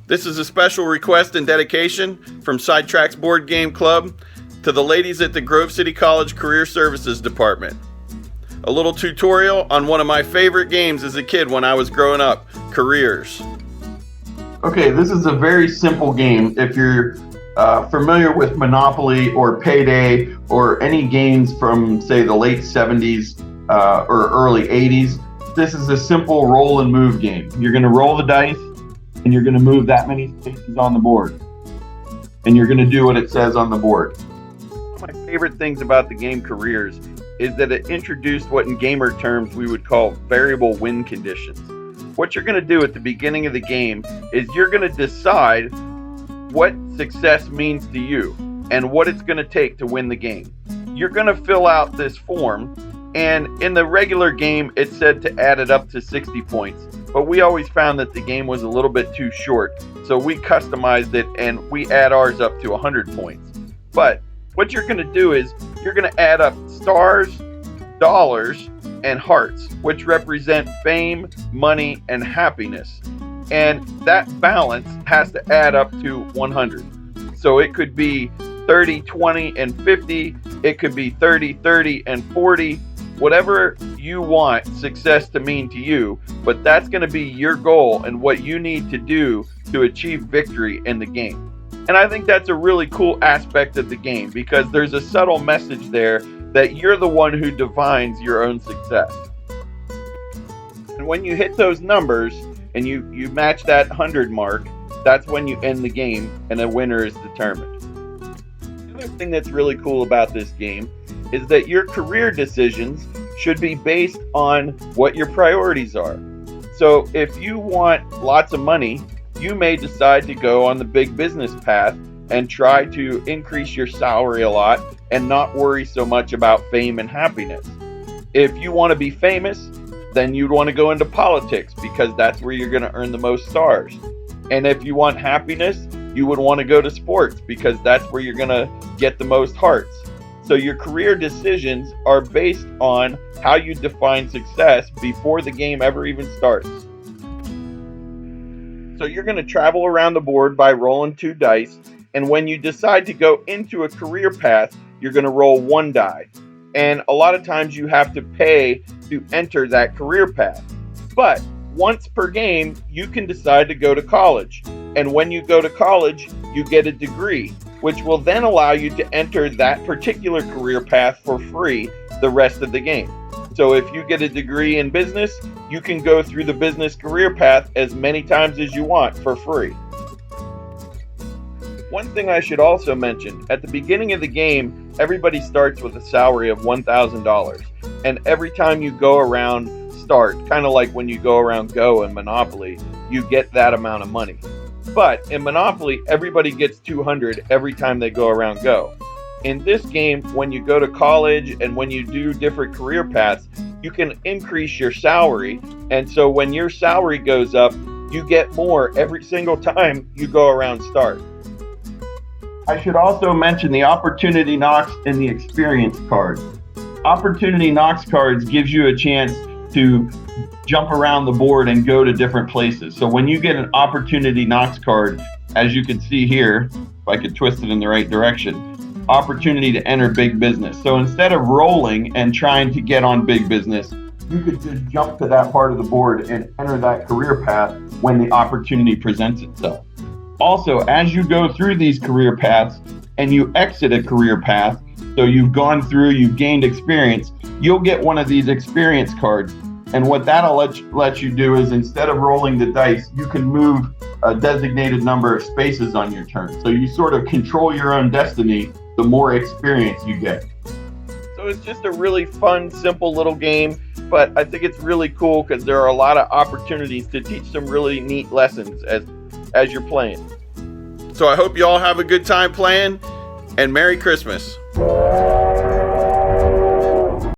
This is a special request and dedication from Sidetracks Board Game Club to the ladies at the Grove City College Career Services Department. A little tutorial on one of my favorite games as a kid when I was growing up, Careers. Okay, this is a very simple game. If you're familiar with Monopoly or Payday or any games from, say, the late 70s or early 80s, this is a simple roll and move game. You're going to roll the dice and you're going to move that many spaces on the board. And you're going to do what it says on the board. One of my favorite things about the game Careers is that it introduced what in gamer terms we would call variable win conditions. What you're going to do at the beginning of the game is you're going to decide what success means to you and what it's going to take to win the game. You're going to fill out this form, and in the regular game it said to add it up to 60 points, but we always found that the game was a little bit too short, so we customized it and we add ours up to 100 points. But what you're going to do is you're going to add up stars, dollars, and hearts, which represent fame, money, and happiness. And that balance has to add up to 100. So it could be 30, 20, and 50. It could be 30, 30, and 40. Whatever you want success to mean to you, but that's going to be your goal and what you need to do to achieve victory in the game. And I think that's a really cool aspect of the game because there's a subtle message there that you're the one who defines your own success. And when you hit those numbers and you match that 100 mark, that's when you end the game and a winner is determined. The other thing that's really cool about this game is that your career decisions should be based on what your priorities are. So if you want lots of money, you may decide to go on the big business path and try to increase your salary a lot and not worry so much about fame and happiness. If you want to be famous, then you'd want to go into politics because that's where you're going to earn the most stars. And if you want happiness, you would want to go to sports because that's where you're going to get the most hearts. So your career decisions are based on how you define success before the game ever even starts. So you're going to travel around the board by rolling 2 dice, and when you decide to go into a career path, you're going to roll 1 die. And a lot of times you have to pay to enter that career path. But once per game, you can decide to go to college. And when you go to college, you get a degree, which will then allow you to enter that particular career path for free the rest of the game. So if you get a degree in business, you can go through the business career path as many times as you want for free. One thing I should also mention, at the beginning of the game, everybody starts with a salary of $1,000. And every time you go around start, kind of like when you go around Go and Monopoly, you get that amount of money. But in Monopoly, everybody gets 200 every time they go around Go. In this game, when you go to college and when you do different career paths, you can increase your salary. And so when your salary goes up, you get more every single time you go around start. I should also mention the Opportunity Knocks and the Experience cards. Opportunity Knocks cards gives you a chance to jump around the board and go to different places. So when you get an Opportunity Knocks card, as you can see here, if I could twist it in the right direction, opportunity to enter big business. So instead of rolling and trying to get on big business, you could just jump to that part of the board and enter that career path when the opportunity presents itself. Also, as you go through these career paths and you exit a career path, so you've gone through, you've gained experience, you'll get one of these experience cards. And what that'll let you do is instead of rolling the dice, you can move a designated number of spaces on your turn. So you sort of control your own destiny the more experience you get. So it's just a really fun, simple little game, but I think it's really cool because there are a lot of opportunities to teach some really neat lessons as you're playing. So I hope you all have a good time playing, and Merry Christmas.